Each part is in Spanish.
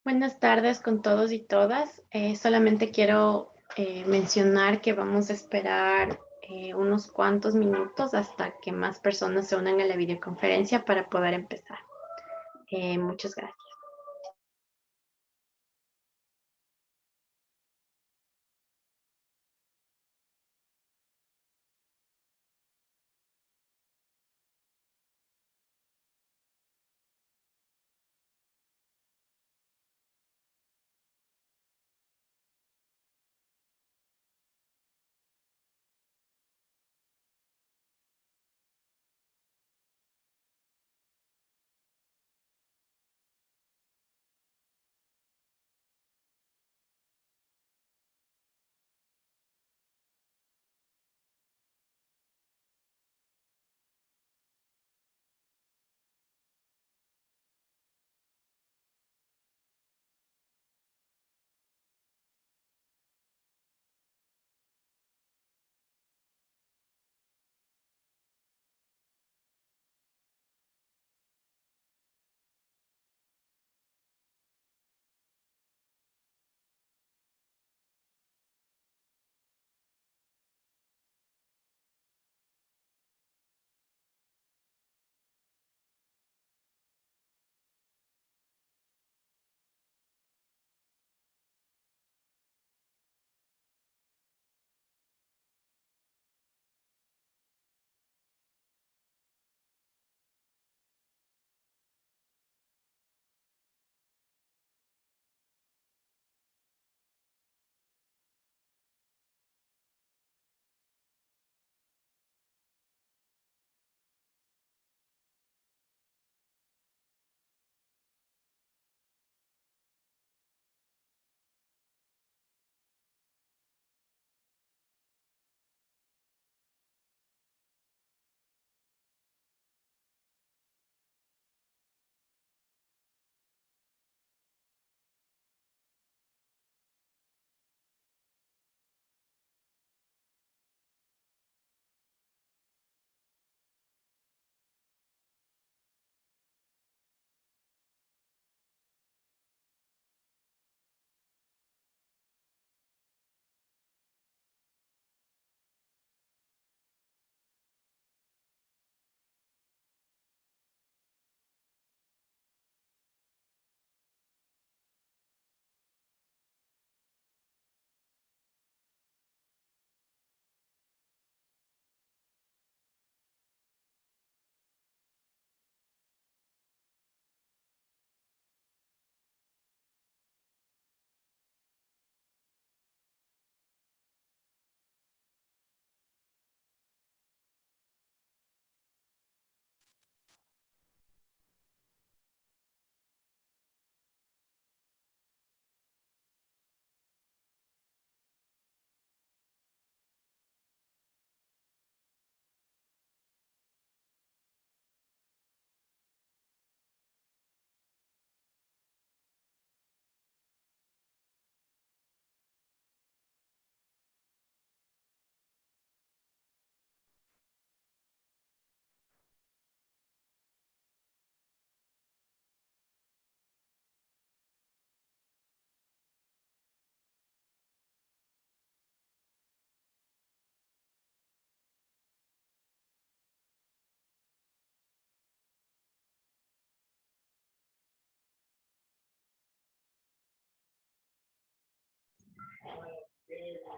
Buenas tardes con todos y todas. Solamente quiero mencionar que vamos a esperar unos cuantos minutos hasta que más personas se unan a la videoconferencia para poder empezar. Muchas gracias.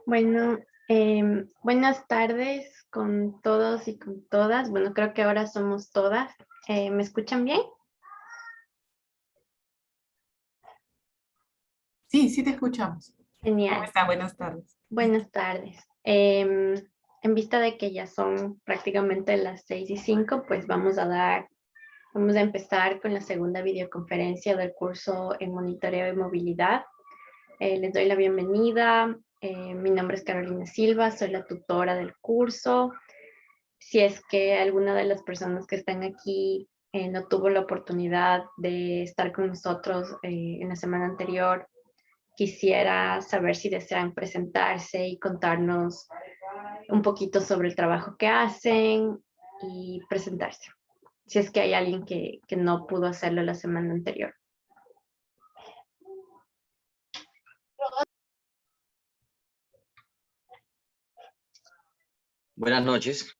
Bueno, buenas tardes con todos y con todas. Bueno, creo que ahora somos todas. ¿Me escuchan bien? Sí, sí te escuchamos. ¿Cómo Genial. está? Buenas tardes. Buenas tardes. En vista de que ya son prácticamente las 6:05, pues vamos a empezar con la segunda videoconferencia del curso en monitoreo y movilidad. Les doy la bienvenida. Mi nombre es Carolina Silva, soy la tutora del curso. Si es que alguna de las personas que están aquí no tuvo la oportunidad de estar con nosotros en la semana anterior, quisiera saber si desean presentarse y contarnos un poquito sobre el trabajo que hacen y presentarse, si es que hay alguien que no pudo hacerlo la semana anterior. Buenas noches.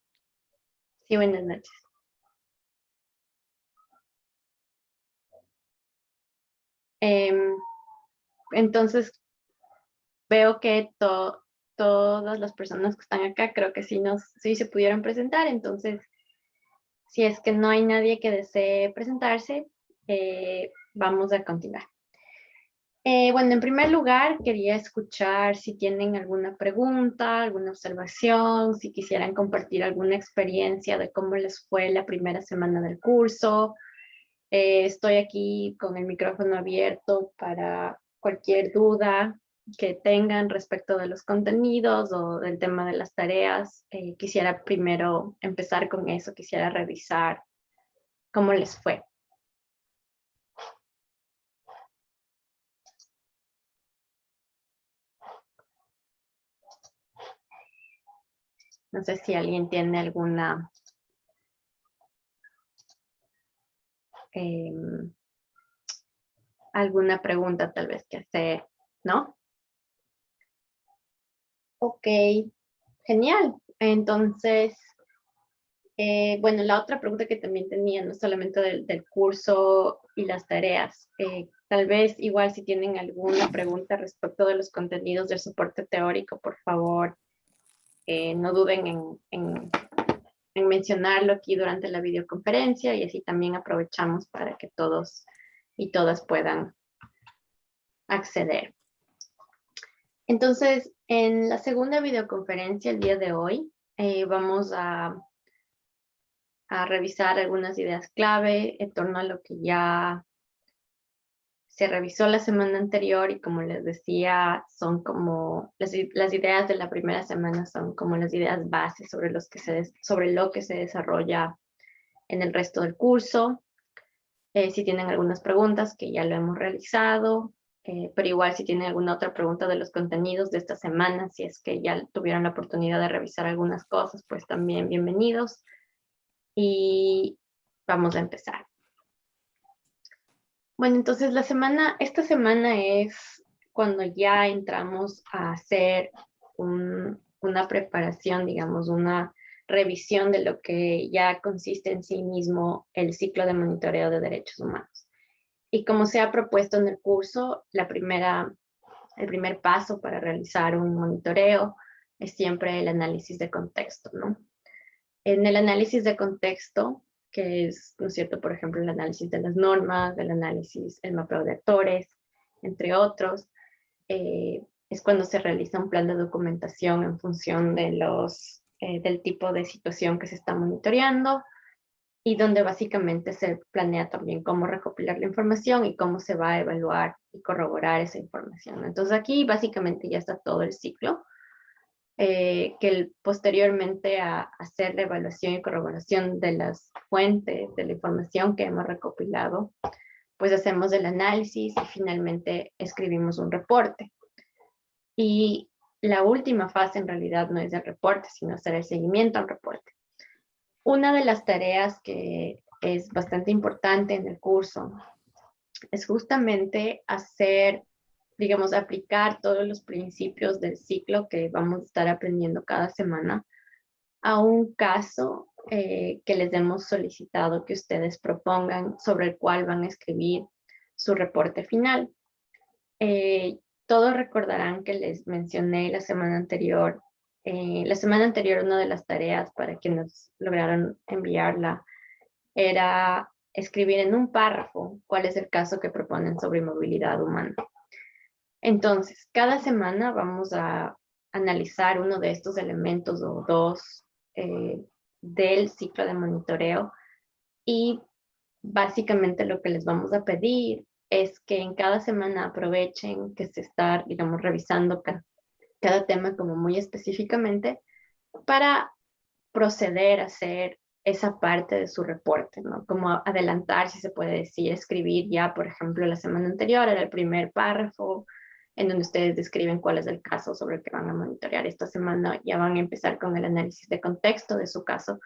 Sí, buenas noches. Entonces, veo que todas las personas que están acá creo que sí se pudieron presentar. Entonces, si es que no hay nadie que desee presentarse, vamos a continuar. Bueno, en primer lugar, quería escuchar si tienen alguna pregunta, alguna observación, si quisieran compartir alguna experiencia de cómo les fue la primera semana del curso. Estoy aquí con el micrófono abierto para cualquier duda que tengan respecto de los contenidos o del tema de las tareas. Quisiera primero empezar con eso, quisiera revisar cómo les fue. No sé si alguien tiene alguna pregunta tal vez que hacer, ¿no? Ok, genial. Entonces, bueno, la otra pregunta que también tenía, no solamente del curso y las tareas, tal vez igual si tienen alguna pregunta respecto de los contenidos del soporte teórico, por favor, no duden en mencionarlo aquí durante la videoconferencia y así también aprovechamos para que todos y todas puedan acceder. Entonces, en la segunda videoconferencia el día de hoy, vamos a revisar algunas ideas clave en torno a lo que ya se revisó la semana anterior y como les decía, son como las ideas de la primera semana son como las ideas bases sobre lo que se desarrolla en el resto del curso. Si tienen algunas preguntas, que ya lo hemos realizado, pero igual si tienen alguna otra pregunta de los contenidos de esta semana, si es que ya tuvieron la oportunidad de revisar algunas cosas, pues también bienvenidos. Y vamos a empezar. Bueno, entonces esta semana es cuando ya entramos a hacer una preparación, digamos, una revisión de lo que ya consiste en sí mismo el ciclo de monitoreo de derechos humanos. Y como se ha propuesto en el curso, el primer paso para realizar un monitoreo es siempre el análisis de contexto, ¿no? En el análisis de contexto, que es, ¿no es cierto?, por ejemplo, el análisis de las normas, el mapeo de actores, entre otros, es cuando se realiza un plan de documentación en función de del tipo de situación que se está monitoreando y donde básicamente se planea también cómo recopilar la información y cómo se va a evaluar y corroborar esa información. Entonces aquí básicamente ya está todo el ciclo. Que posteriormente a hacer la evaluación y corroboración de las fuentes de la información que hemos recopilado, pues hacemos el análisis y finalmente escribimos un reporte. Y la última fase en realidad no es el reporte, sino hacer el seguimiento al reporte. Una de las tareas que es bastante importante en el curso es justamente digamos, aplicar todos los principios del ciclo que vamos a estar aprendiendo cada semana a un caso que les hemos solicitado que ustedes propongan sobre el cual van a escribir su reporte final. Todos recordarán que les mencioné la semana anterior, una de las tareas para quienes lograron enviarla era escribir en un párrafo cuál es el caso que proponen sobre movilidad humana. Entonces, cada semana vamos a analizar uno de estos elementos o dos del ciclo de monitoreo y básicamente lo que les vamos a pedir es que en cada semana aprovechen que se está, digamos, revisando cada tema como muy específicamente para proceder a hacer esa parte de su reporte, ¿no? Como adelantar, si se puede decir, escribir ya, por ejemplo, la semana anterior era el primer párrafo en donde ustedes describen cuál es el caso sobre el que van a monitorear. Esta semana ya van a empezar con el análisis de contexto de su caso,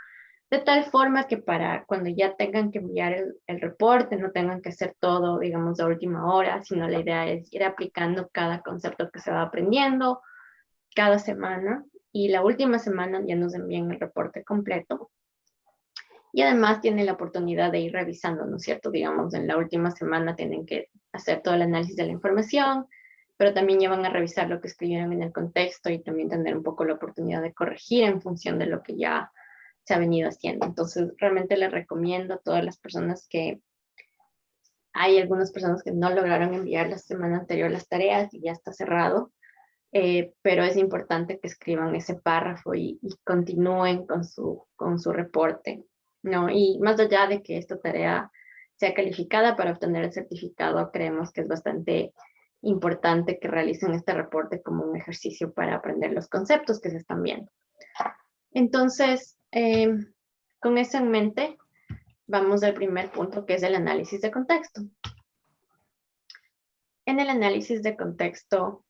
de tal forma que para cuando ya tengan que enviar el reporte, no tengan que hacer todo, digamos, a última hora, sino la idea es ir aplicando cada concepto que se va aprendiendo cada semana y la última semana ya nos envían el reporte completo. Y además tienen la oportunidad de ir revisando, ¿no es cierto? Digamos, en la última semana tienen que hacer todo el análisis de la información, pero también ya van a revisar lo que escribieron en el contexto y también tener un poco la oportunidad de corregir en función de lo que ya se ha venido haciendo. Entonces, realmente les recomiendo a todas las personas que hay algunas personas que no lograron enviar la semana anterior las tareas y ya está cerrado, pero es importante que escriban ese párrafo y continúen con su reporte, ¿no? Y más allá de que esta tarea sea calificada para obtener el certificado, creemos que es bastante importante que realicen este reporte como un ejercicio para aprender los conceptos que se están viendo. Entonces, con eso en mente, vamos al primer punto, que es el análisis de contexto. En el análisis de contexto,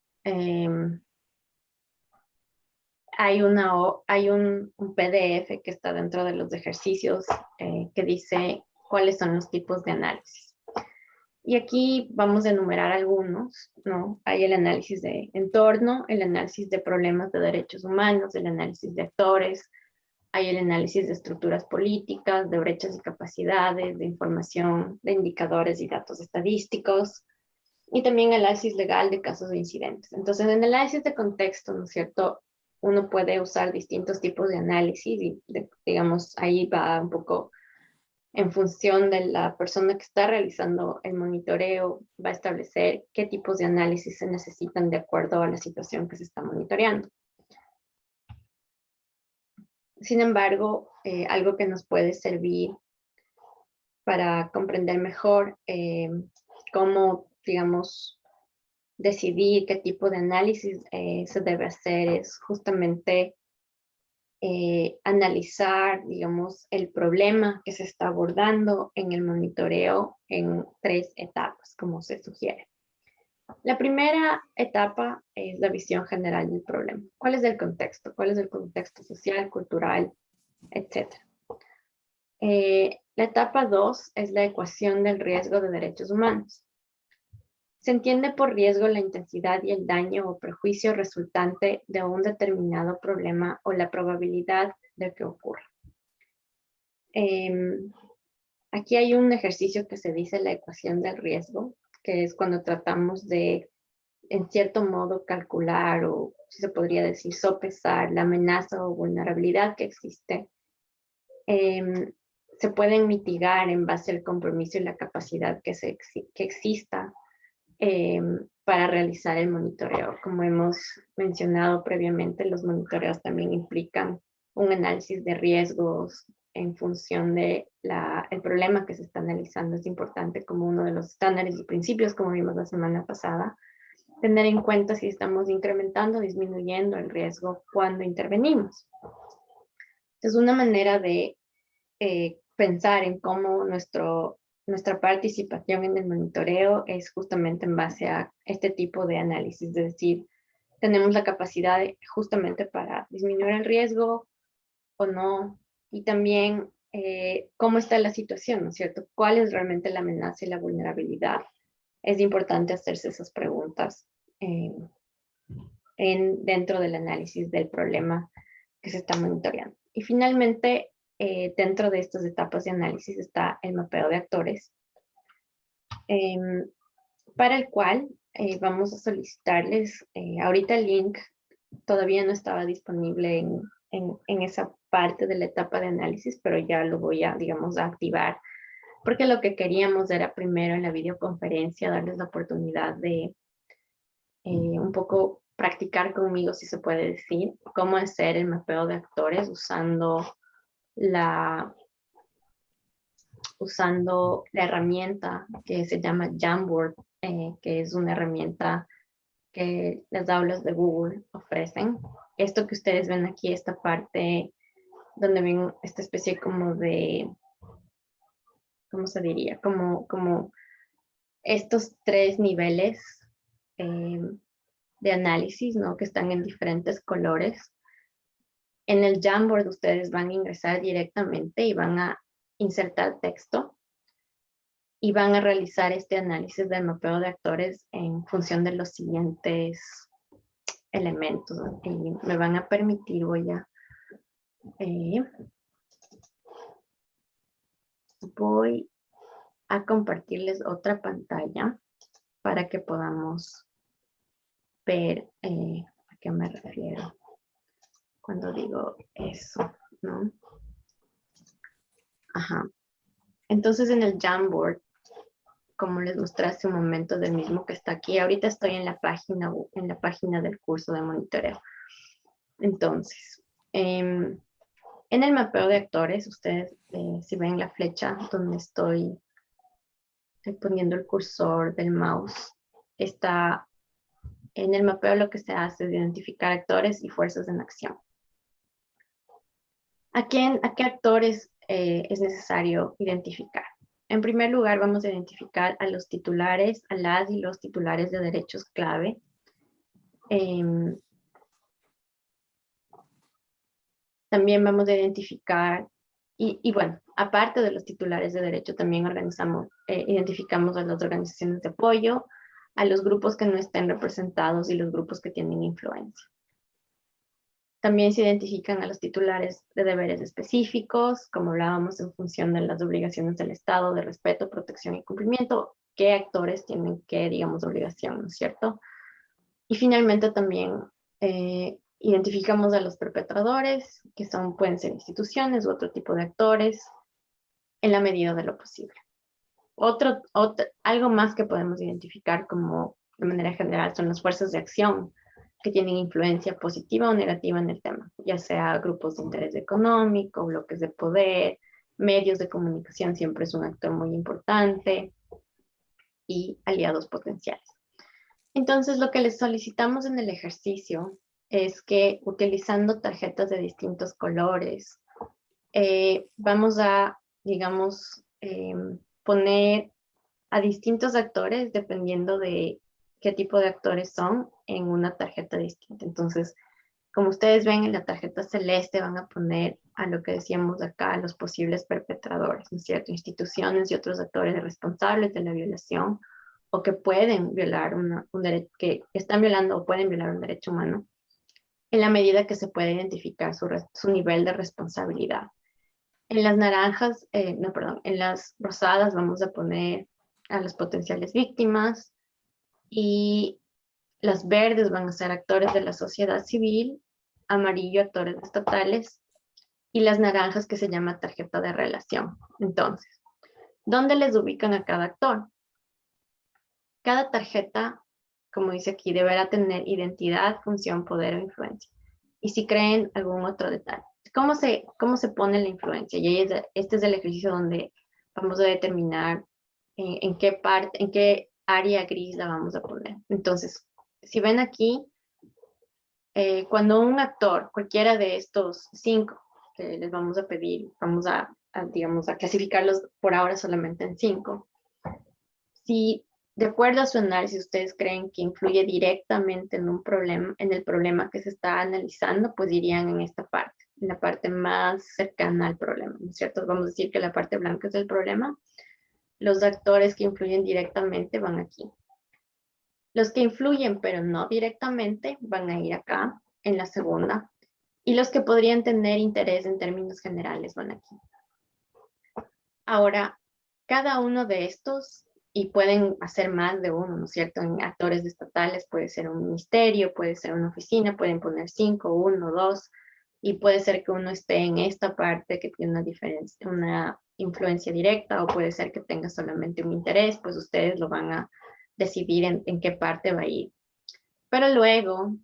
hay un PDF que está dentro de los ejercicios que dice cuáles son los tipos de análisis. Y aquí vamos a enumerar algunos, ¿no? Hay el análisis de entorno, el análisis de problemas de derechos humanos, el análisis de actores, hay el análisis de estructuras políticas, de brechas y capacidades, de información, de indicadores y datos estadísticos, y también análisis legal de casos de incidentes. Entonces, en el análisis de contexto, ¿no es cierto?, uno puede usar distintos tipos de análisis y, digamos, ahí va un poco en función de la persona que está realizando el monitoreo, va a establecer qué tipos de análisis se necesitan de acuerdo a la situación que se está monitoreando. Sin embargo, algo que nos puede servir para comprender mejor cómo, digamos, decidir qué tipo de análisis se debe hacer es justamente analizar, digamos, el problema que se está abordando en el monitoreo en 3 etapas, como se sugiere. La primera etapa es la visión general del problema. ¿Cuál es el contexto? ¿Cuál es el contexto social, cultural, etcétera? La etapa 2 es la ecuación del riesgo de derechos humanos. Se entiende por riesgo la intensidad y el daño o perjuicio resultante de un determinado problema o la probabilidad de que ocurra. Aquí hay un ejercicio que se dice la ecuación del riesgo, que es cuando tratamos de, en cierto modo, calcular o, si se podría decir, sopesar la amenaza o vulnerabilidad que existe. Se pueden mitigar en base al compromiso y la capacidad que exista para realizar el monitoreo. Como hemos mencionado previamente, los monitoreos también implican un análisis de riesgos en función de el problema que se está analizando. Es importante, como uno de los estándares y principios, como vimos la semana pasada, tener en cuenta si estamos incrementando o disminuyendo el riesgo cuando intervenimos. Es una manera de pensar en cómo nuestra participación en el monitoreo es justamente en base a este tipo de análisis, es decir, tenemos la capacidad justamente para disminuir el riesgo o no, y también cómo está la situación, ¿no es cierto? ¿Cuál es realmente la amenaza y la vulnerabilidad? Es importante hacerse esas preguntas dentro del análisis del problema que se está monitoreando. Y finalmente, dentro de estas etapas de análisis está el mapeo de actores, para el cual vamos a solicitarles, ahorita el link todavía no estaba disponible en esa parte de la etapa de análisis, pero ya lo voy a, digamos, a activar, porque lo que queríamos era primero en la videoconferencia darles la oportunidad de un poco practicar conmigo, si se puede decir, cómo hacer el mapeo de actores usando la herramienta que se llama Jamboard, que es una herramienta que las aulas de Google ofrecen. Esto que ustedes ven aquí, esta parte donde ven esta especie como de, ¿cómo se diría? Como estos 3 niveles de análisis, ¿no? Que están en diferentes colores. En el Jamboard ustedes van a ingresar directamente y van a insertar texto y van a realizar este análisis del mapeo de actores en función de los siguientes elementos, ¿no? Y me van a permitir, voy a compartirles otra pantalla para que podamos ver a qué me refiero cuando digo eso, ¿no? Ajá. Entonces en el Jamboard, como les mostré hace un momento del mismo que está aquí, ahorita estoy en la página del curso de monitoreo. Entonces, en el mapeo de actores, ustedes si ven la flecha donde estoy poniendo el cursor del mouse, está en el mapeo. Lo que se hace es identificar actores y fuerzas en acción. ¿A qué actores es necesario identificar? En primer lugar, vamos a identificar a los titulares, a las y los titulares de derechos clave. También vamos a identificar, y bueno, aparte de los titulares de derecho, también identificamos a las organizaciones de apoyo, a los grupos que no estén representados y los grupos que tienen influencia. También se identifican a los titulares de deberes específicos, como hablábamos, en función de las obligaciones del Estado, de respeto, protección y cumplimiento, qué actores tienen qué, digamos, obligación, ¿no es cierto? Y finalmente también identificamos a los perpetradores, que pueden ser instituciones u otro tipo de actores, en la medida de lo posible. Algo más que podemos identificar como de manera general son las fuerzas de acción que tienen influencia positiva o negativa en el tema, ya sea grupos de interés económico, bloques de poder, medios de comunicación siempre es un actor muy importante, y aliados potenciales. Entonces, lo que les solicitamos en el ejercicio es que utilizando tarjetas de distintos colores, vamos a, digamos, poner a distintos actores dependiendo de qué tipo de actores son en una tarjeta distinta. Entonces, como ustedes ven en la tarjeta celeste, van a poner a lo que decíamos acá, los posibles perpetradores, ¿no es cierto? Instituciones y otros actores responsables de la violación o que pueden violar un derecho, que están violando o pueden violar un derecho humano, en la medida que se puede identificar su nivel de responsabilidad. En las naranjas, en las rosadas vamos a poner a las potenciales víctimas, y las verdes van a ser actores de la sociedad civil, amarillo actores estatales, y las naranjas que se llama tarjeta de relación. Entonces, ¿dónde les ubican a cada actor? Cada tarjeta, como dice aquí, deberá tener identidad, función, poder o influencia. Y si creen algún otro detalle. ¿Cómo se pone la influencia? Y este es el ejercicio donde vamos a determinar en qué área gris la vamos a poner. Entonces, si ven aquí, cuando un actor, cualquiera de estos 5 que les vamos a pedir, vamos digamos, a clasificarlos por ahora solamente en 5. Si de acuerdo a su análisis ustedes creen que influye directamente en el problema que se está analizando, pues irían en esta parte, en la parte más cercana al problema, ¿no es cierto? Vamos a decir que la parte blanca es el problema. Los actores que influyen directamente van aquí. Los que influyen pero no directamente van a ir acá, en la segunda. Y los que podrían tener interés en términos generales van aquí. Ahora, cada uno de estos, y pueden hacer más de uno, ¿no es cierto? En actores estatales puede ser un ministerio, puede ser una oficina, pueden poner 5, 1, 2, y puede ser que uno esté en esta parte que tiene una influencia directa, o puede ser que tenga solamente un interés, pues ustedes lo van a decidir en qué parte va a ir. Pero luego,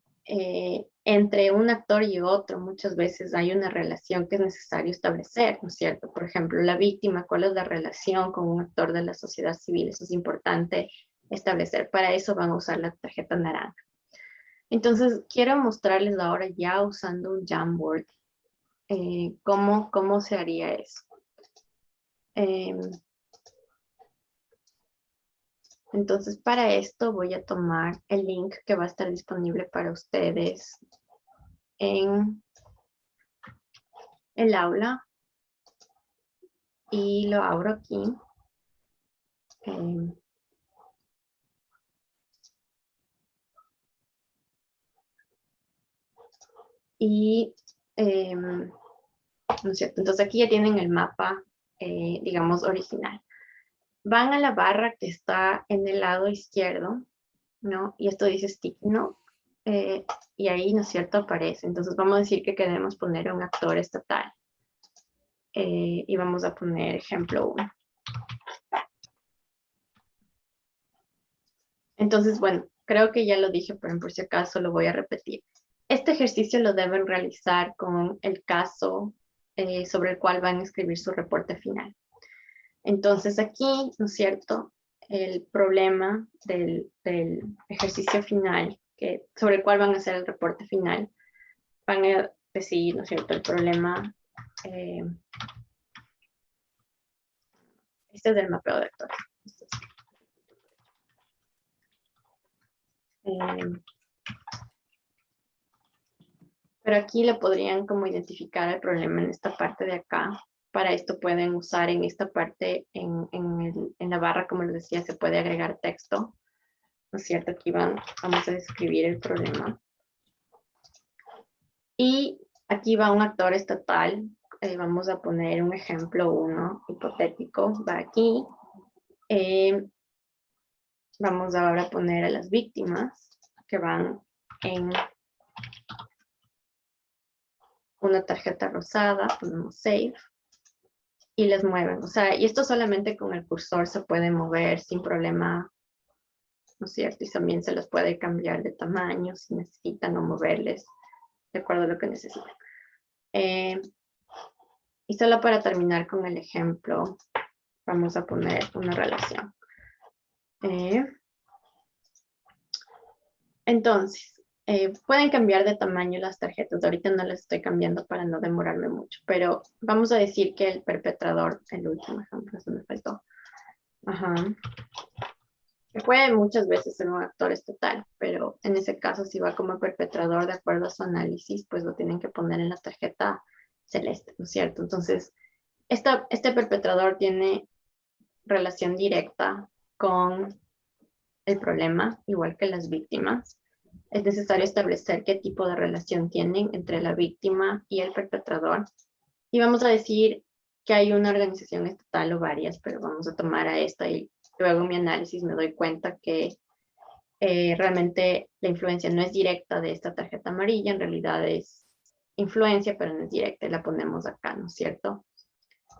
entre un actor y otro, muchas veces hay una relación que es necesario establecer, ¿no es cierto? Por ejemplo, la víctima, ¿cuál es la relación con un actor de la sociedad civil? Eso es importante establecer. Para eso van a usar la tarjeta naranja. Entonces, quiero mostrarles ahora ya usando un Jamboard cómo se haría eso. Entonces, para esto voy a tomar el link que va a estar disponible para ustedes en el aula, y lo abro aquí. y, ¿no es cierto? Entonces aquí ya tienen el mapa, digamos, original. Van a la barra que está en el lado izquierdo, ¿no? Y esto dice stick, ¿no? Y ahí, ¿no es cierto?, aparece. Entonces vamos a decir que queremos poner un actor estatal. Y vamos a poner ejemplo 1. Entonces, bueno, creo que ya lo dije, pero por si acaso lo voy a repetir. Este ejercicio lo deben realizar con el caso sobre el cual van a escribir su reporte final. Entonces aquí, ¿no es cierto?, el problema del ejercicio final, sobre el cual van a hacer el reporte final, van a decir, ¿no es cierto?, el problema, este es del mapeo de actores. Pero aquí le podrían como identificar el problema en esta parte de acá. Para esto pueden usar en esta parte, en la barra, como les decía, se puede agregar texto. ¿No es cierto? Aquí vamos a describir el problema. Y aquí va un actor estatal. Vamos a poner un ejemplo 1 hipotético. Va aquí. Vamos ahora a poner a las víctimas que van en una tarjeta rosada. Ponemos save. Y les mueven. O sea, y esto solamente con el cursor se puede mover sin problema, ¿no es cierto? Y también se los puede cambiar de tamaño si necesitan o moverles de acuerdo a lo que necesitan. Y solo para terminar con el ejemplo, vamos a poner una relación. Entonces, pueden cambiar de tamaño las tarjetas. Ahorita no las estoy cambiando para no demorarme mucho, pero vamos a decir que el perpetrador, el último ejemplo, se me faltó. Ajá. Que puede muchas veces ser un actor estatal, pero en ese caso, si va como perpetrador de acuerdo a su análisis, pues lo tienen que poner en la tarjeta celeste, ¿no es cierto? Entonces, este perpetrador tiene relación directa con el problema, igual que las víctimas. Es necesario establecer qué tipo de relación tienen entre la víctima y el perpetrador. Y vamos a decir que hay una organización estatal o varias, pero vamos a tomar a esta y luego en mi análisis me doy cuenta que realmente la influencia no es directa de esta tarjeta amarilla, en realidad es influencia, pero no es directa, y la ponemos acá, ¿no es cierto?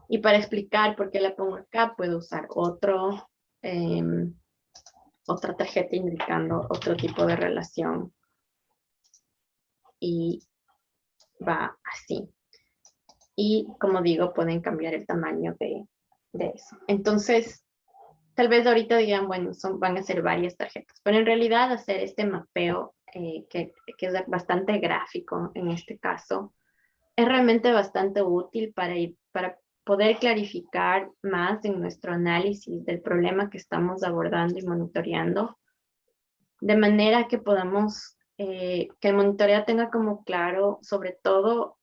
Y para explicar por qué la pongo acá, puedo usar otra tarjeta indicando otro tipo de relación. Y va así. Y como digo, pueden cambiar el tamaño de eso. Entonces, tal vez ahorita digan, bueno, van a ser varias tarjetas, pero en realidad hacer este mapeo, que es bastante gráfico en este caso, es realmente bastante útil para poder clarificar más en nuestro análisis del problema que estamos abordando y monitoreando, de manera que podamos, que el monitoreo tenga como claro, sobre todo,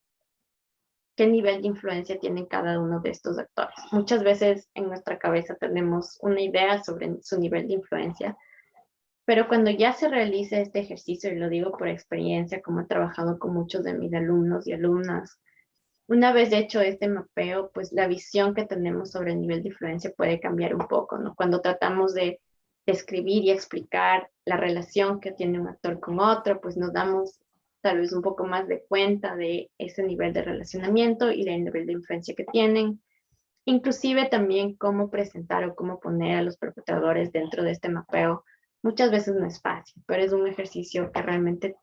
qué nivel de influencia tienen cada uno de estos actores. Muchas veces en nuestra cabeza tenemos una idea sobre su nivel de influencia, pero cuando ya se realiza este ejercicio, y lo digo por experiencia, como he trabajado con muchos de mis alumnos y alumnas, una vez hecho este mapeo, pues la visión que tenemos sobre el nivel de influencia puede cambiar un poco, ¿no? Cuando tratamos de describir y explicar la relación que tiene un actor con otro, pues nos damos tal vez un poco más de cuenta de ese nivel de relacionamiento y del nivel de influencia que tienen. Inclusive también cómo presentar o cómo poner a los perpetradores dentro de este mapeo. Muchas veces no es fácil, pero es un ejercicio que realmente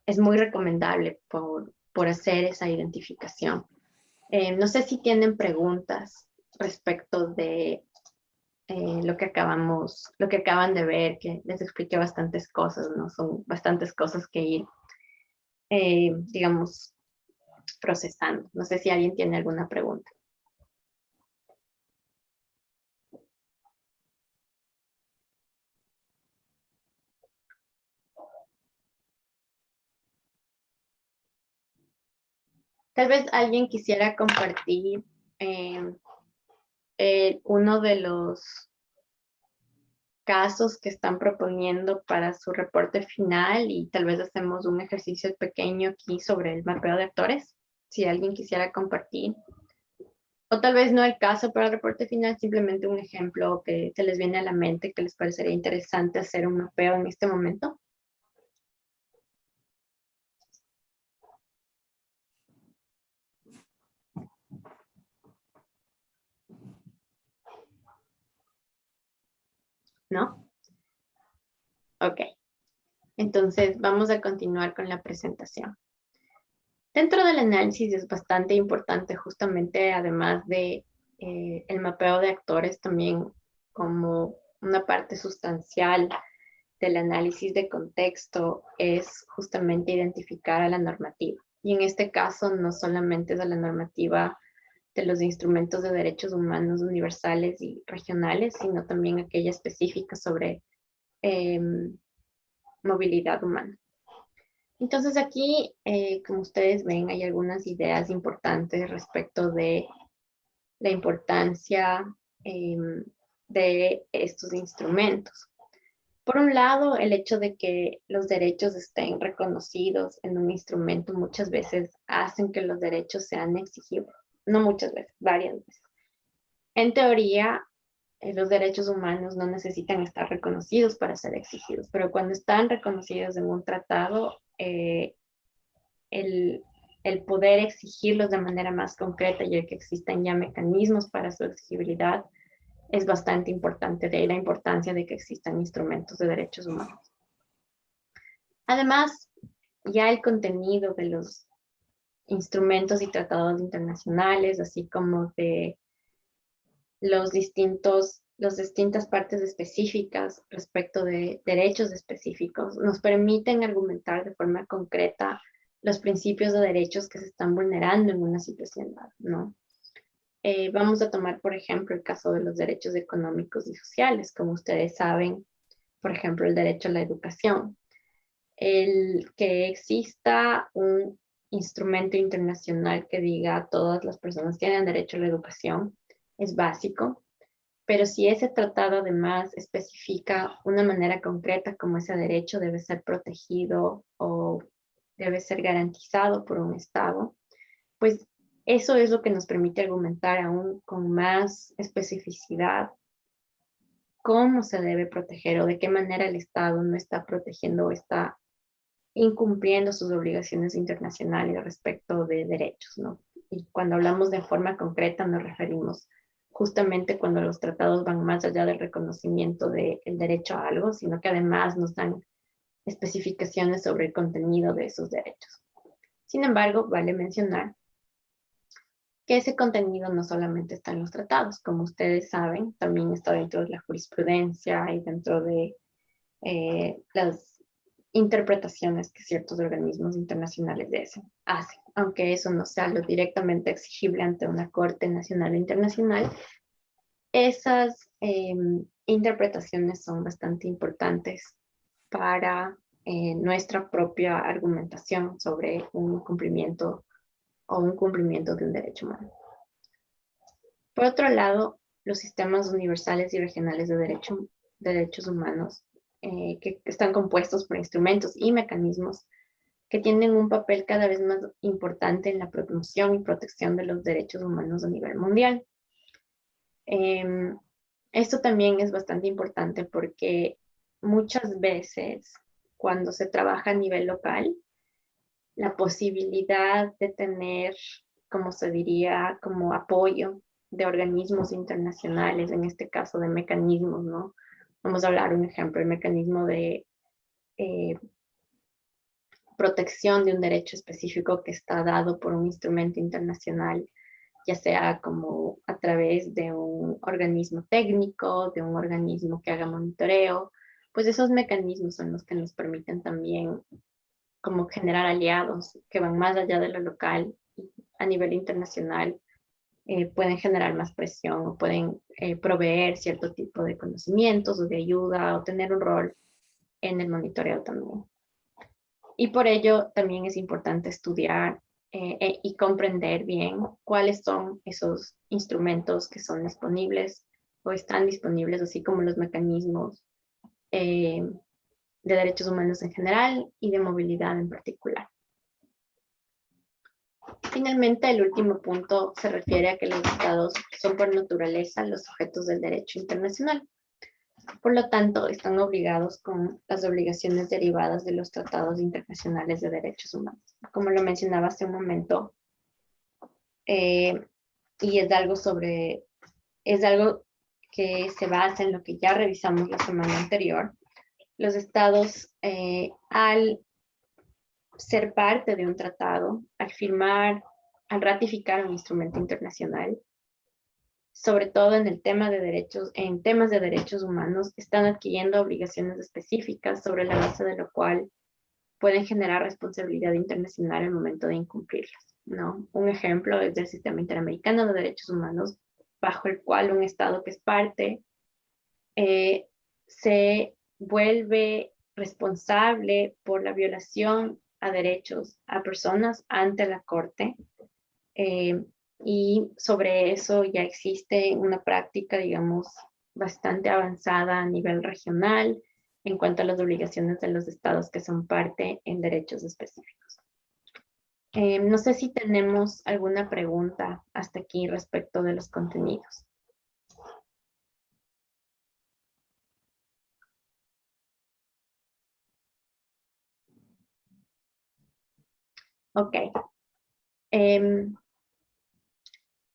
es muy recomendable por hacer esa identificación. No sé si tienen preguntas respecto de lo que acaban de ver, que les expliqué bastantes cosas, ¿no? Son bastantes cosas que ir, digamos, procesando. No sé si alguien tiene alguna pregunta. Tal vez alguien quisiera compartir uno de los casos que están proponiendo para su reporte final y tal vez hacemos un ejercicio pequeño aquí sobre el mapeo de actores, si alguien quisiera compartir. O tal vez no el caso para el reporte final, simplemente un ejemplo que se les viene a la mente que les parecería interesante hacer un mapeo en este momento. ¿No? Ok. Entonces vamos a continuar con la presentación. Dentro del análisis es bastante importante justamente, además de el mapeo de actores, también como una parte sustancial del análisis de contexto es justamente identificar a la normativa. Y en este caso no solamente es a la normativa de los instrumentos de derechos humanos universales y regionales, sino también aquella específica sobre movilidad humana. Entonces aquí, como ustedes ven, hay algunas ideas importantes respecto de la importancia de estos instrumentos. Por un lado, el hecho de que los derechos estén reconocidos en un instrumento muchas veces hacen que los derechos sean exigibles. No muchas veces, varias veces. En teoría, los derechos humanos no necesitan estar reconocidos para ser exigidos, pero cuando están reconocidos en un tratado, el, el poder exigirlos de manera más concreta y el que existan ya mecanismos para su exigibilidad es bastante importante, de ahí la importancia de que existan instrumentos de derechos humanos. Además, ya el contenido de los instrumentos y tratados internacionales, así como de las distintas partes específicas respecto de derechos específicos, nos permiten argumentar de forma concreta los principios de derechos que se están vulnerando en una situación dada, ¿no? Vamos a tomar, por ejemplo, el caso de los derechos económicos y sociales. Como ustedes saben, por ejemplo, el derecho a la educación. El que exista un instrumento internacional que diga todas las personas tienen derecho a la educación es básico, pero si ese tratado además especifica una manera concreta como ese derecho debe ser protegido o debe ser garantizado por un Estado, pues eso es lo que nos permite argumentar aún con más especificidad cómo se debe proteger o de qué manera el Estado no está protegiendo o está incumpliendo sus obligaciones internacionales respecto de derechos, ¿no? Y cuando hablamos de forma concreta nos referimos justamente cuando los tratados van más allá del reconocimiento del derecho a algo, sino que además nos dan especificaciones sobre el contenido de esos derechos. Sin embargo, vale mencionar que ese contenido no solamente está en los tratados, como ustedes saben, también está dentro de la jurisprudencia y dentro de las interpretaciones que ciertos organismos internacionales hacen, aunque eso no sea lo directamente exigible ante una Corte Nacional e Internacional, esas interpretaciones son bastante importantes para nuestra propia argumentación sobre un cumplimiento o un cumplimiento de un derecho humano. Por otro lado, los sistemas universales y regionales de derechos humanos que están compuestos por instrumentos y mecanismos que tienen un papel cada vez más importante en la promoción y protección de los derechos humanos a nivel mundial. Esto también es bastante importante porque muchas veces cuando se trabaja a nivel local, la posibilidad de tener, como se diría, como apoyo de organismos internacionales, en este caso de mecanismos, ¿no? Vamos a hablar un ejemplo, el mecanismo de protección de un derecho específico que está dado por un instrumento internacional, ya sea como a través de un organismo técnico, de un organismo que haga monitoreo, pues esos mecanismos son los que nos permiten también como generar aliados que van más allá de lo local y a nivel internacional. Pueden generar más presión o pueden proveer cierto tipo de conocimientos o de ayuda o tener un rol en el monitoreo también. Y por ello también es importante estudiar y comprender bien cuáles son esos instrumentos que son disponibles o están disponibles, así como los mecanismos de derechos humanos en general y de movilidad en particular. Finalmente, el último punto se refiere a que los estados son por naturaleza los sujetos del derecho internacional. Por lo tanto, están obligados con las obligaciones derivadas de los tratados internacionales de derechos humanos. Como lo mencionaba hace un momento, y es algo que se basa en lo que ya revisamos la semana anterior. Los estados, al ser parte de un tratado, al ratificar un instrumento internacional, sobre todo en temas de derechos humanos, están adquiriendo obligaciones específicas sobre la base de lo cual pueden generar responsabilidad internacional al momento de incumplirlas, ¿no? Un ejemplo es del Sistema Interamericano de Derechos Humanos, bajo el cual un estado que es parte se vuelve responsable por la violación a derechos a personas ante la Corte. Y sobre eso ya existe una práctica, digamos, bastante avanzada a nivel regional en cuanto a las obligaciones de los estados que son parte en derechos específicos. No sé si tenemos alguna pregunta hasta aquí respecto de los contenidos. Ok.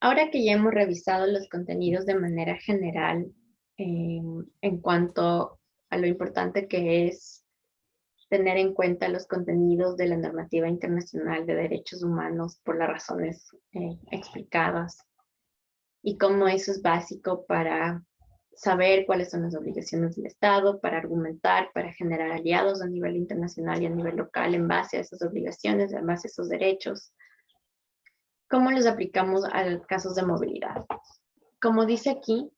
Ahora que ya hemos revisado los contenidos de manera general en cuanto a lo importante que es tener en cuenta los contenidos de la normativa internacional de derechos humanos por las razones explicadas y cómo eso es básico para saber cuáles son las obligaciones del Estado, para argumentar, para generar aliados a nivel internacional y a nivel local en base a esas obligaciones, en base a esos derechos. ¿Cómo los aplicamos a casos de movilidad? Como dice aquí,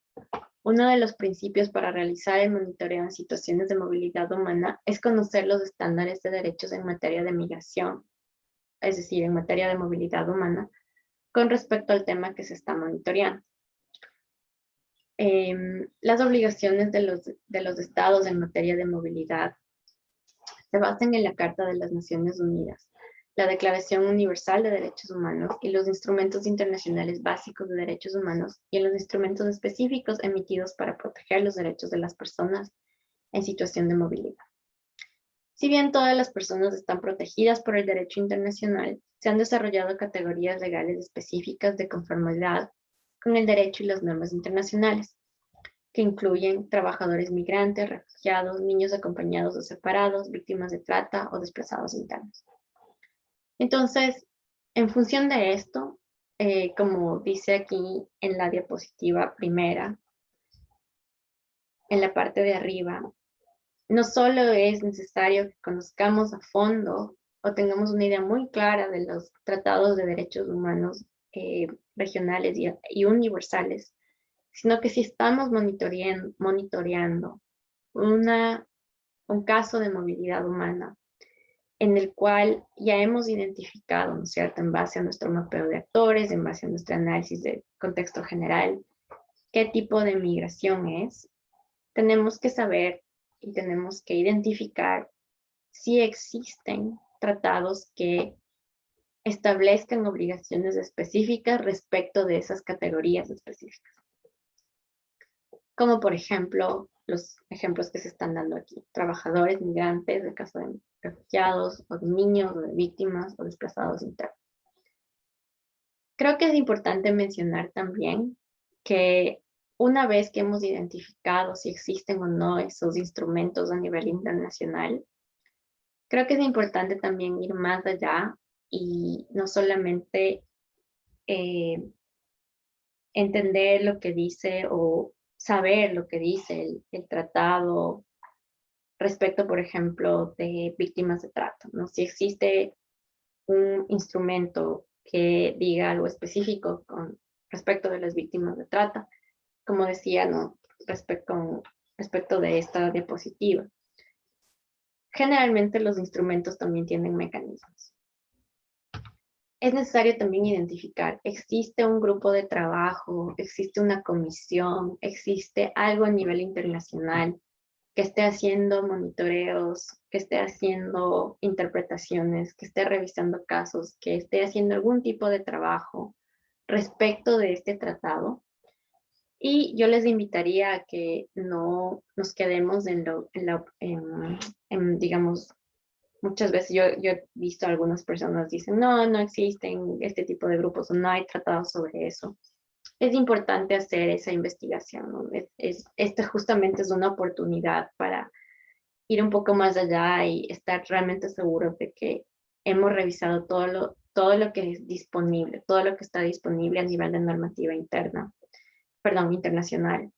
uno de los principios para realizar el monitoreo en situaciones de movilidad humana es conocer los estándares de derechos en materia de migración, es decir, en materia de movilidad humana, con respecto al tema que se está monitoreando. Las obligaciones de los estados en materia de movilidad se basan en la Carta de las Naciones Unidas, la Declaración Universal de Derechos Humanos y los instrumentos internacionales básicos de derechos humanos y en los instrumentos específicos emitidos para proteger los derechos de las personas en situación de movilidad. Si bien todas las personas están protegidas por el derecho internacional, se han desarrollado categorías legales específicas de conformidad con el derecho y las normas internacionales, que incluyen trabajadores migrantes, refugiados, niños acompañados o separados, víctimas de trata o desplazados internos. Entonces, en función de esto, como dice aquí en la diapositiva primera, en la parte de arriba, no solo es necesario que conozcamos a fondo o tengamos una idea muy clara de los tratados de derechos humanos regionales y universales, sino que si estamos monitoreando un caso de movilidad humana en el cual ya hemos identificado, ¿no es cierto?, en base a nuestro mapeo de actores, en base a nuestro análisis de contexto general, qué tipo de migración es, tenemos que saber y tenemos que identificar si existen tratados que establezcan obligaciones específicas respecto de esas categorías específicas. Como por ejemplo, los ejemplos que se están dando aquí. Trabajadores, migrantes, de caso de refugiados, o de niños, o de víctimas, o desplazados internos. Creo que es importante mencionar también que una vez que hemos identificado si existen o no esos instrumentos a nivel internacional, creo que es importante también ir más allá y no solamente entender lo que dice o saber lo que dice el tratado respecto, por ejemplo, de víctimas de trata, ¿no? Si existe un instrumento que diga algo específico con respecto de las víctimas de trata, como decía, ¿no?, respecto de esta diapositiva. Generalmente los instrumentos también tienen mecanismos. Es necesario también identificar, existe un grupo de trabajo, existe una comisión, existe algo a nivel internacional que esté haciendo monitoreos, que esté haciendo interpretaciones, que esté revisando casos, que esté haciendo algún tipo de trabajo respecto de este tratado. Y yo les invitaría a que no nos quedemos digamos, muchas veces yo he visto a algunas personas dicen, no existen este tipo de grupos o no hay tratados sobre eso. Es importante hacer esa investigación, ¿no? Esta justamente es una oportunidad para ir un poco más allá y estar realmente seguros de que hemos revisado todo lo que es disponible, todo lo que está disponible a nivel de normativa interna, perdón, internacional,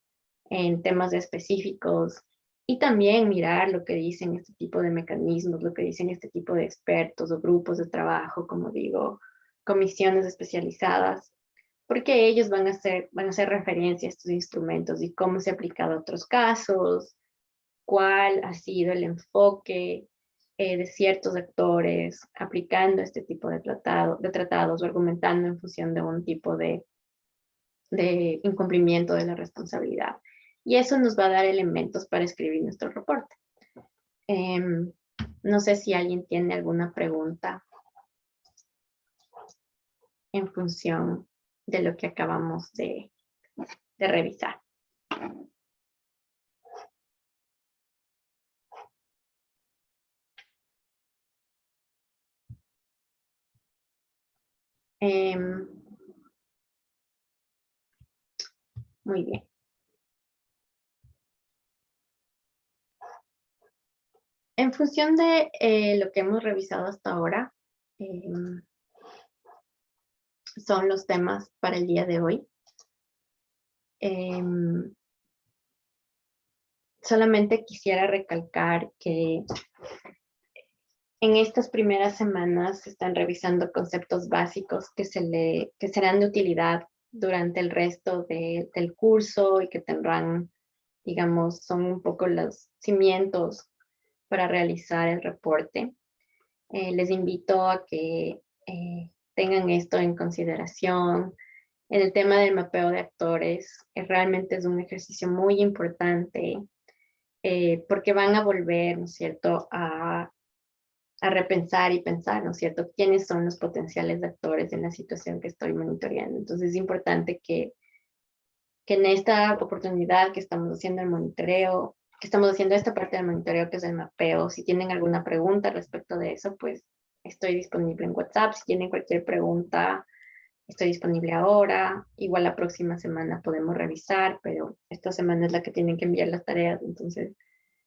en temas específicos, y también mirar lo que dicen este tipo de mecanismos, lo que dicen este tipo de expertos o grupos de trabajo, como digo, comisiones especializadas, porque ellos van a hacer referencia a estos instrumentos y cómo se ha aplicado a otros casos, cuál ha sido el enfoque de ciertos actores aplicando este tipo de tratados o argumentando en función de un tipo de incumplimiento de la responsabilidad. Y eso nos va a dar elementos para escribir nuestro reporte. No sé si alguien tiene alguna pregunta en función de lo que acabamos de revisar. Muy bien. En función de lo que hemos revisado hasta ahora, son los temas para el día de hoy. Solamente quisiera recalcar que en estas primeras semanas se están revisando conceptos básicos que serán de utilidad durante el resto del curso y que tendrán, digamos, son un poco los cimientos para realizar el reporte. Les invito a que tengan esto en consideración. En el tema del mapeo de actores, realmente es un ejercicio muy importante porque van a volver, ¿no es cierto?, a repensar y pensar, ¿no es cierto?, quiénes son los potenciales actores en la situación que estoy monitoreando. Entonces es importante que en esta oportunidad que estamos haciendo el monitoreo, que estamos haciendo esta parte del monitoreo que es el mapeo, si tienen alguna pregunta respecto de eso, pues estoy disponible en WhatsApp. Si tienen cualquier pregunta, estoy disponible ahora. Igual la próxima semana podemos revisar, pero esta semana es la que tienen que enviar las tareas, entonces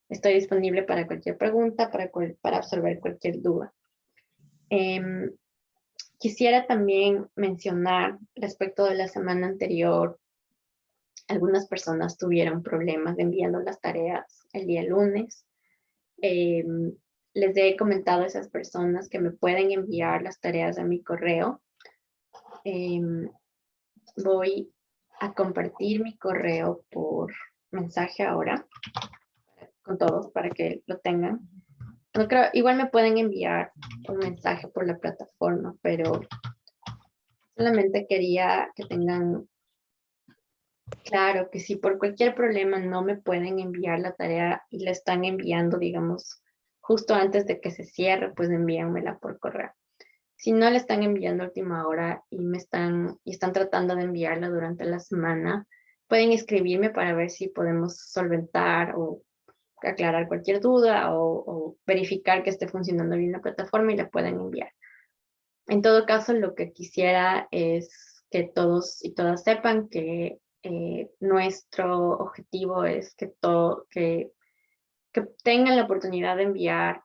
estoy disponible para cualquier pregunta, para absorber cualquier duda. Quisiera también mencionar respecto de la semana anterior, algunas personas tuvieron problemas enviando las tareas el día lunes. Les he comentado a esas personas que me pueden enviar las tareas a mi correo. Voy a compartir mi correo por mensaje ahora con todos para que lo tengan. No creo, igual me pueden enviar un mensaje por la plataforma, pero solamente quería que tengan claro que si por cualquier problema no me pueden enviar la tarea y la están enviando, digamos, justo antes de que se cierre, pues envíenmela por correo. Si no la están enviando a última hora y están tratando de enviarla durante la semana, pueden escribirme para ver si podemos solventar o aclarar cualquier duda o verificar que esté funcionando bien la plataforma y la pueden enviar. En todo caso, lo que quisiera es que todos y todas sepan que nuestro objetivo es que tengan la oportunidad de enviar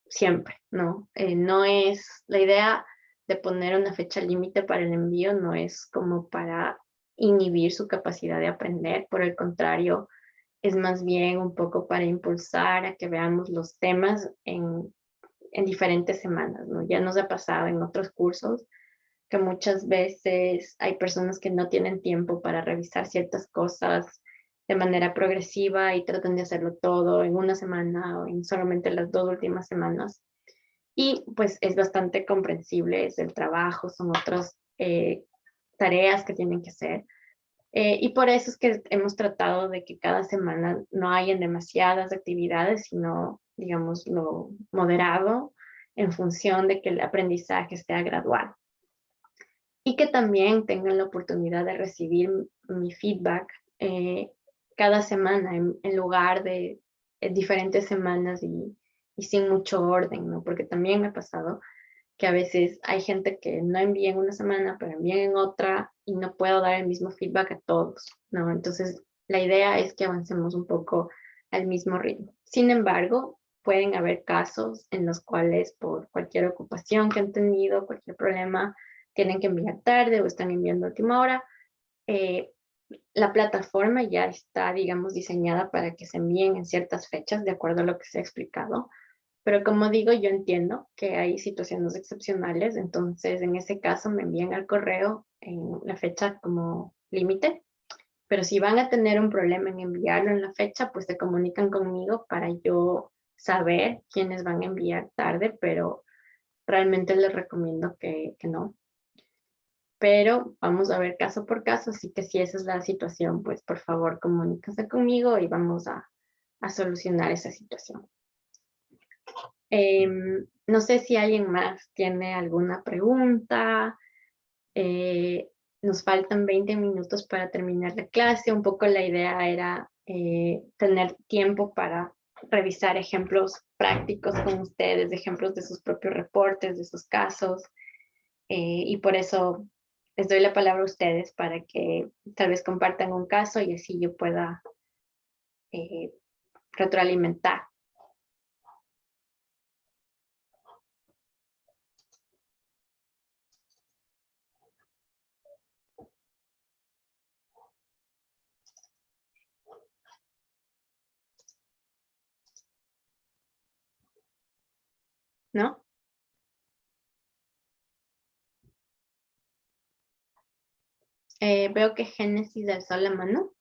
siempre, ¿no? No es la idea de poner una fecha límite para el envío, no es como para inhibir su capacidad de aprender, por el contrario, es más bien un poco para impulsar a que veamos los temas en diferentes semanas, ¿no? Ya nos ha pasado en otros cursos que muchas veces hay personas que no tienen tiempo para revisar ciertas cosas de manera progresiva y tratan de hacerlo todo en una semana o en solamente las 2 últimas semanas. Y pues es bastante comprensible, es el trabajo, son otras tareas que tienen que hacer. Y por eso es que hemos tratado de que cada semana no hayan demasiadas actividades, sino, digamos, lo moderado en función de que el aprendizaje sea gradual. Y que también tengan la oportunidad de recibir mi feedback cada semana en lugar de diferentes semanas y sin mucho orden, ¿no? Porque también me ha pasado que a veces hay gente que no envía en una semana, pero envía en otra y no puedo dar el mismo feedback a todos, ¿no? Entonces, la idea es que avancemos un poco al mismo ritmo. Sin embargo, pueden haber casos en los cuales por cualquier ocupación que han tenido, cualquier problema, tienen que enviar tarde o están enviando a última hora. La plataforma ya está, digamos, diseñada para que se envíen en ciertas fechas, de acuerdo a lo que se ha explicado. Pero como digo, yo entiendo que hay situaciones excepcionales, entonces en ese caso me envían al correo en la fecha como límite, pero si van a tener un problema en enviarlo en la fecha, pues se comunican conmigo para yo saber quiénes van a enviar tarde, pero realmente les recomiendo que no. Pero vamos a ver caso por caso, así que si esa es la situación, pues por favor comuníquense conmigo y vamos a solucionar esa situación. No sé si alguien más tiene alguna pregunta. Nos faltan 20 minutos para terminar la clase. Un poco la idea era tener tiempo para revisar ejemplos prácticos con ustedes, ejemplos de sus propios reportes, de sus casos. Y por eso les doy la palabra a ustedes para que tal vez compartan un caso y así yo pueda retroalimentar. ¿No? Veo que Génesis alzó la mano.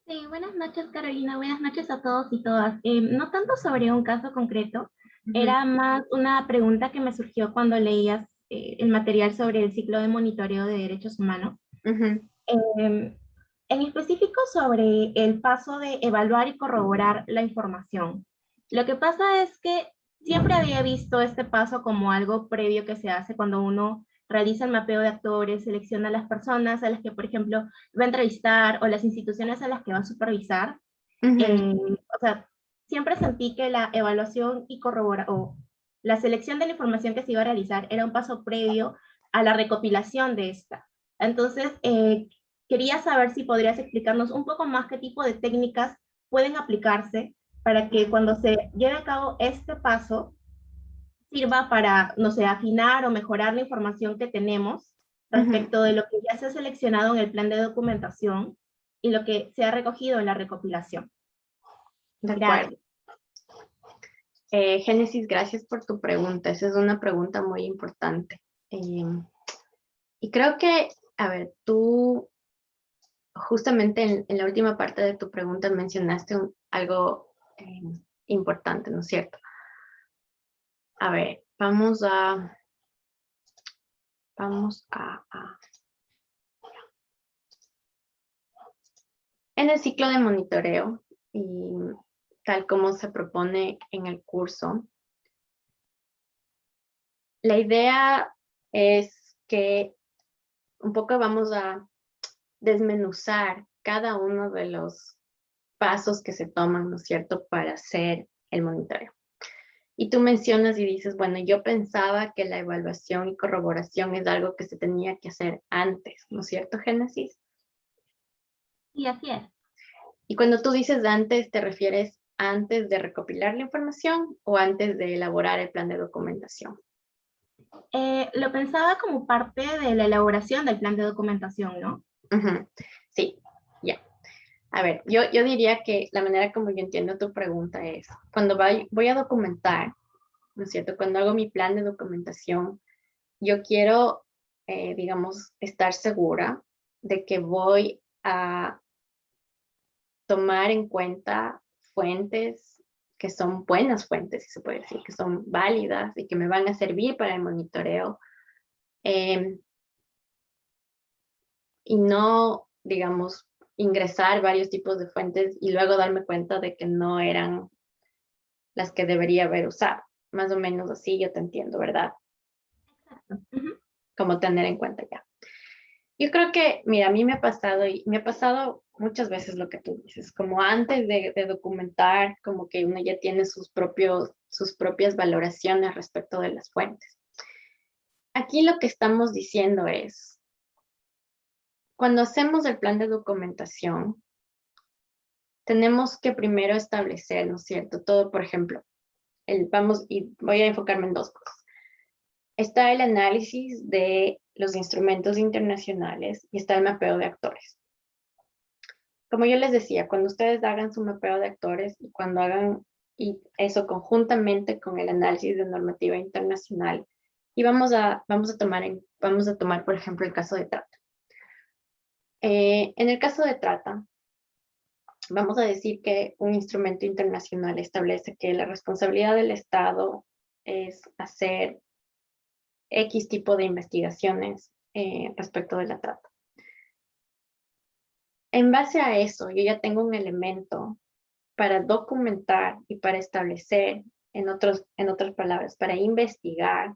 Sí, buenas noches Carolina, buenas noches a todos y todas. No tanto sobre un caso concreto, era más una pregunta que me surgió cuando leías el material sobre el ciclo de monitoreo de derechos humanos. En específico sobre el paso de evaluar y corroborar la información. Lo que pasa es que siempre había visto este paso como algo previo que se hace cuando uno realiza el mapeo de actores, selecciona a las personas a las que, por ejemplo, va a entrevistar o las instituciones a las que va a supervisar. O sea, siempre sentí que la evaluación y o la selección de la información que se iba a realizar era un paso previo a la recopilación de esta. Entonces, quería saber si podrías explicarnos un poco más qué tipo de técnicas pueden aplicarse para que cuando se lleve a cabo este paso sirva para, no sé, afinar o mejorar la información que tenemos respecto de lo que ya se ha seleccionado en el plan de documentación y lo que se ha recogido en la recopilación. De acuerdo. Génesis, gracias por tu pregunta. Esa es una pregunta muy importante. Y creo que, a ver, tú justamente en la última parte de tu pregunta mencionaste algo importante, ¿no es cierto? A ver, vamos a en el ciclo de monitoreo y tal como se propone en el curso, la idea es que un poco vamos a desmenuzar cada uno de los pasos que se toman, ¿no es cierto?, para hacer el monitoreo. Y tú mencionas y dices, bueno, yo pensaba que la evaluación y corroboración es algo que se tenía que hacer antes, ¿no es cierto, Génesis? Sí, así es. Y cuando tú dices antes, ¿te refieres antes de recopilar la información o antes de elaborar el plan de documentación? Lo pensaba como parte de la elaboración del plan de documentación, ¿no? Sí, ya. A ver, yo diría que la manera como yo entiendo tu pregunta es, cuando voy a documentar, ¿no es cierto? Cuando hago mi plan de documentación, yo quiero, digamos, estar segura de que voy a tomar en cuenta fuentes que son buenas fuentes, si se puede decir, que son válidas y que me van a servir para el monitoreo. Y no digamos, ingresar varios tipos de fuentes y luego darme cuenta de que no eran las que debería haber usado. Más o menos así yo te entiendo, ¿verdad? Como tener en cuenta ya. Yo creo que, mira, a mí me ha pasado, y me ha pasado muchas veces lo que tú dices, como antes de documentar, como que uno ya tiene sus propias valoraciones respecto de las fuentes. Aquí lo que estamos diciendo es, cuando hacemos el plan de documentación, tenemos que primero establecer, ¿no es cierto? Todo, por ejemplo, y voy a enfocarme en dos cosas. Está el análisis de los instrumentos internacionales y está el mapeo de actores. Como yo les decía, cuando ustedes hagan su mapeo de actores y cuando hagan y eso conjuntamente con el análisis de normativa internacional, y vamos a tomar, por ejemplo, el caso de trata. En el caso de trata, vamos a decir que un instrumento internacional establece que la responsabilidad del Estado es hacer X tipo de investigaciones respecto de la trata. En base a eso, yo ya tengo un elemento para documentar y para establecer, en otras palabras, para investigar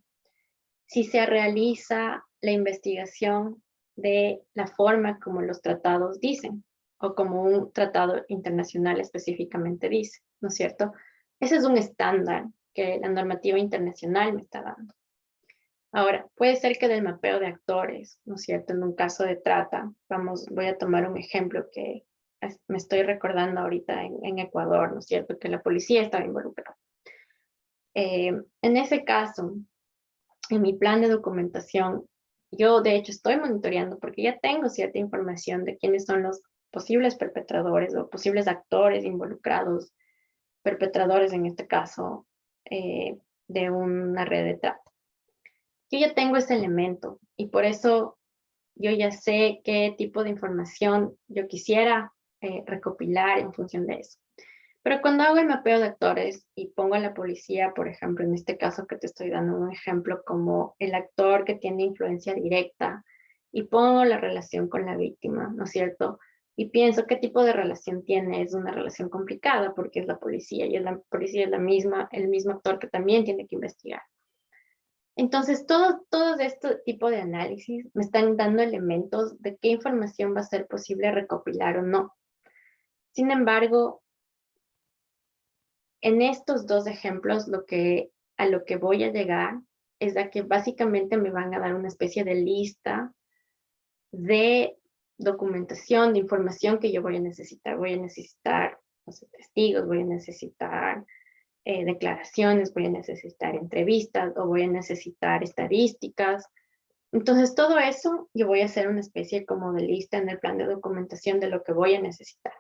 si se realiza la investigación de la forma como los tratados dicen, o como un tratado internacional específicamente dice, ¿no es cierto? Ese es un estándar que la normativa internacional me está dando. Ahora, puede ser que del mapeo de actores, ¿no es cierto? En un caso de trata, voy a tomar un ejemplo que me estoy recordando ahorita en Ecuador, ¿no es cierto? Que la policía estaba involucrada. En ese caso, en mi plan de documentación, yo de hecho estoy monitoreando porque ya tengo cierta información de quiénes son los posibles perpetradores o posibles actores involucrados, perpetradores en este caso, de una red de trata. Yo ya tengo ese elemento y por eso yo ya sé qué tipo de información yo quisiera recopilar en función de eso. Pero cuando hago el mapeo de actores y pongo a la policía, por ejemplo, en este caso que te estoy dando un ejemplo como el actor que tiene influencia directa y pongo la relación con la víctima, ¿no es cierto? Y pienso qué tipo de relación tiene, es una relación complicada porque es la policía y la policía es el mismo actor que también tiene que investigar. Entonces, todo este tipo de análisis me están dando elementos de qué información va a ser posible recopilar o no. Sin embargo, en estos dos ejemplos, a lo que voy a llegar es a que básicamente me van a dar una especie de lista de documentación, de información que yo voy a necesitar. Voy a necesitar, no sé, testigos, voy a necesitar declaraciones, voy a necesitar entrevistas o voy a necesitar estadísticas. Entonces, todo eso yo voy a hacer una especie como de lista en el plan de documentación de lo que voy a necesitar.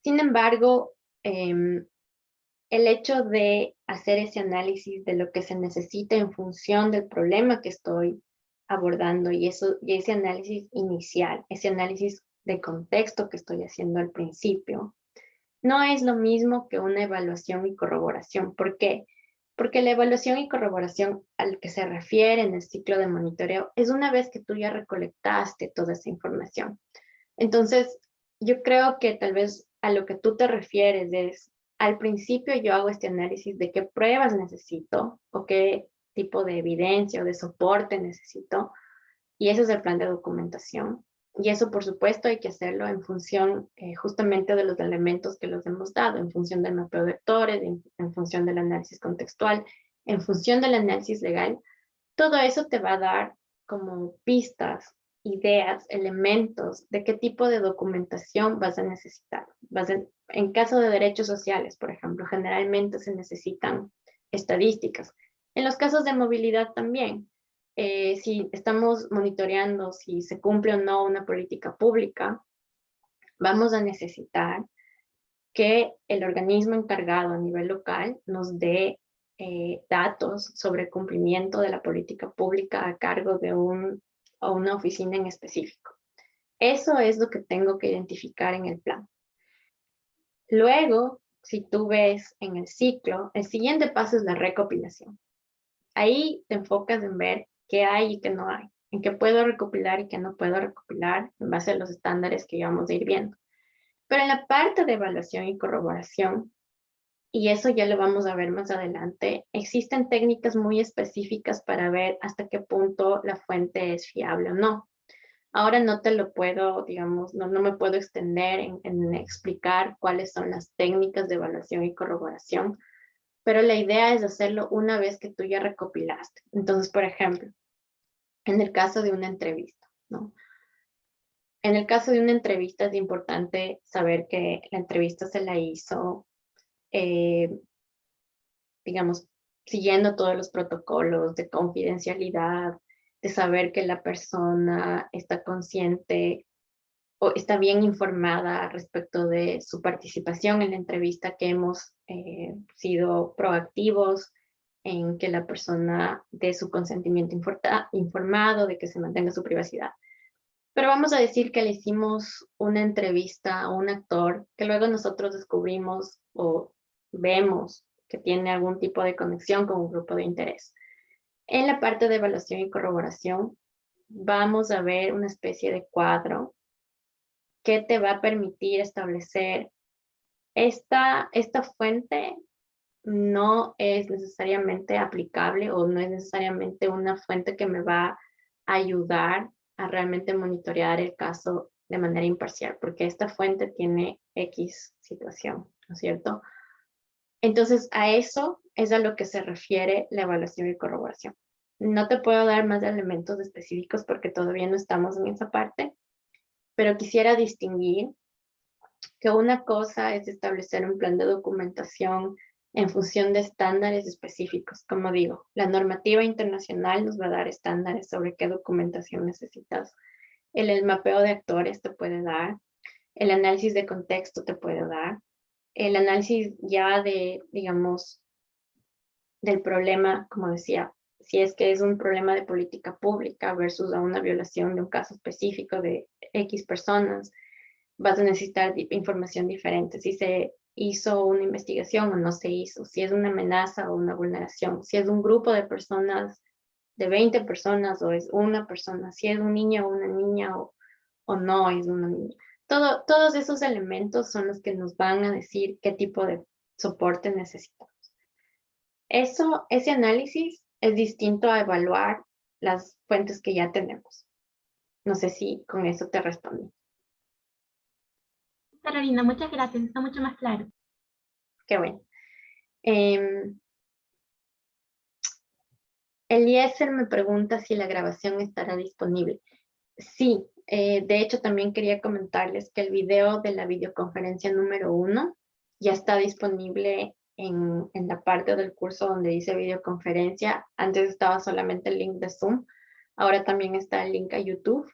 Sin embargo, el hecho de hacer ese análisis de lo que se necesita en función del problema que estoy abordando y ese análisis inicial, ese análisis de contexto que estoy haciendo al principio, no es lo mismo que una evaluación y corroboración. ¿Por qué? Porque la evaluación y corroboración al que se refiere en el ciclo de monitoreo es una vez que tú ya recolectaste toda esa información. Entonces, yo creo que tal vez a lo que tú te refieres es, al principio yo hago este análisis de qué pruebas necesito o qué tipo de evidencia o de soporte necesito, y ese es el plan de documentación. Y eso, por supuesto, hay que hacerlo en función justamente de los elementos que los hemos dado, en función del mapeo de actores, en función del análisis contextual, en función del análisis legal. Todo eso te va a dar como pistas, ideas, elementos de qué tipo de documentación vas a necesitar. En caso de derechos sociales, por ejemplo, generalmente se necesitan estadísticas. En los casos de movilidad también. Si estamos monitoreando si se cumple o no una política pública, vamos a necesitar que el organismo encargado a nivel local nos dé datos sobre el cumplimiento de la política pública a cargo de una oficina en específico. Eso es lo que tengo que identificar en el plan. Luego, si tú ves en el ciclo, el siguiente paso es la recopilación. Ahí te enfocas en ver qué hay y qué no hay. en qué puedo recopilar y qué no puedo recopilar en base a los estándares que íbamos a ir viendo. Pero en la parte de evaluación y corroboración, y eso ya lo vamos a ver más adelante, existen técnicas muy específicas para ver hasta qué punto la fuente es fiable o no. Ahora no te lo puedo, digamos, no me puedo extender en explicar cuáles son las técnicas de evaluación y corroboración, pero la idea es hacerlo una vez que tú ya recopilaste. Entonces, por ejemplo, en el caso de una entrevista, ¿no? En el caso de una entrevista es importante saber que la entrevista se la hizo, digamos, siguiendo todos los protocolos de confidencialidad, de saber que la persona está consciente o está bien informada respecto de su participación en la entrevista, que hemos sido proactivos en que la persona dé su consentimiento informado, de que se mantenga su privacidad. Pero vamos a decir que le hicimos una entrevista a un actor que luego nosotros descubrimos o vemos que tiene algún tipo de conexión con un grupo de interés. En la parte de evaluación y corroboración, vamos a ver una especie de cuadro que te va a permitir establecer esta fuente no es necesariamente aplicable o no es necesariamente una fuente que me va a ayudar a realmente monitorear el caso de manera imparcial, porque esta fuente tiene X situación, ¿no es cierto? Entonces, a eso es a lo que se refiere la evaluación y corroboración. No te puedo dar más elementos específicos porque todavía no estamos en esa parte, pero quisiera distinguir que una cosa es establecer un plan de documentación en función de estándares específicos. Como digo, la normativa internacional nos va a dar estándares sobre qué documentación necesitas. El mapeo de actores te puede dar, el análisis de contexto te puede dar, el análisis ya de, digamos, del problema, como decía, si es que es un problema de política pública versus a una violación de un caso específico de X personas, vas a necesitar información diferente. Si se hizo una investigación o no se hizo, si es una amenaza o una vulneración, si es un grupo de personas, de 20 personas o es una persona, si es un niño o una niña o no es una niña. Todos esos elementos son los que nos van a decir qué tipo de soporte necesitamos. Ese análisis es distinto a evaluar las fuentes que ya tenemos. No sé si con eso te respondí. Carolina, muchas gracias, está mucho más claro. Qué bueno. Eliezer me pregunta si la grabación estará disponible. Sí, de hecho también quería comentarles que el video de la videoconferencia número 1 ya está disponible en la parte del curso donde dice videoconferencia. Antes estaba solamente el link de Zoom, ahora también está el link a YouTube.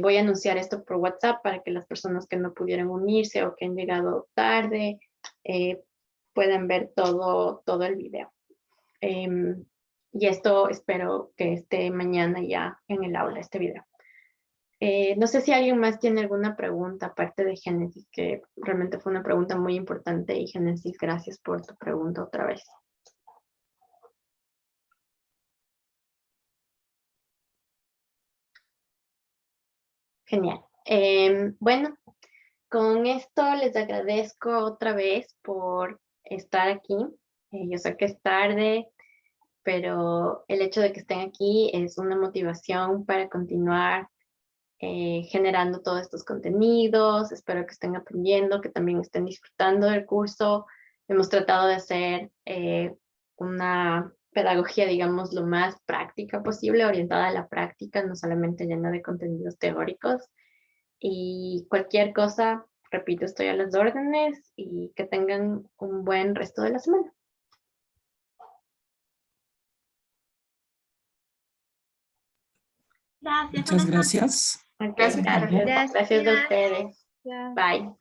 Voy a anunciar esto por WhatsApp para que las personas que no pudieron unirse o que han llegado tarde puedan ver todo el video. Y esto espero que esté mañana ya en el aula, este video. No sé si alguien más tiene alguna pregunta aparte de Génesis, que realmente fue una pregunta muy importante. Y Génesis, gracias por tu pregunta otra vez. Genial. Bueno, con esto les agradezco otra vez por estar aquí. Yo sé que es tarde, pero el hecho de que estén aquí es una motivación para continuar generando todos estos contenidos. Espero que estén aprendiendo, que también estén disfrutando del curso. Hemos tratado de hacer una pedagogía, digamos, lo más práctica posible, orientada a la práctica, no solamente llena de contenidos teóricos. Y cualquier cosa, repito, estoy a las órdenes y que tengan un buen resto de la semana. Gracias. Muchas gracias. Okay, gracias a ustedes. Bye.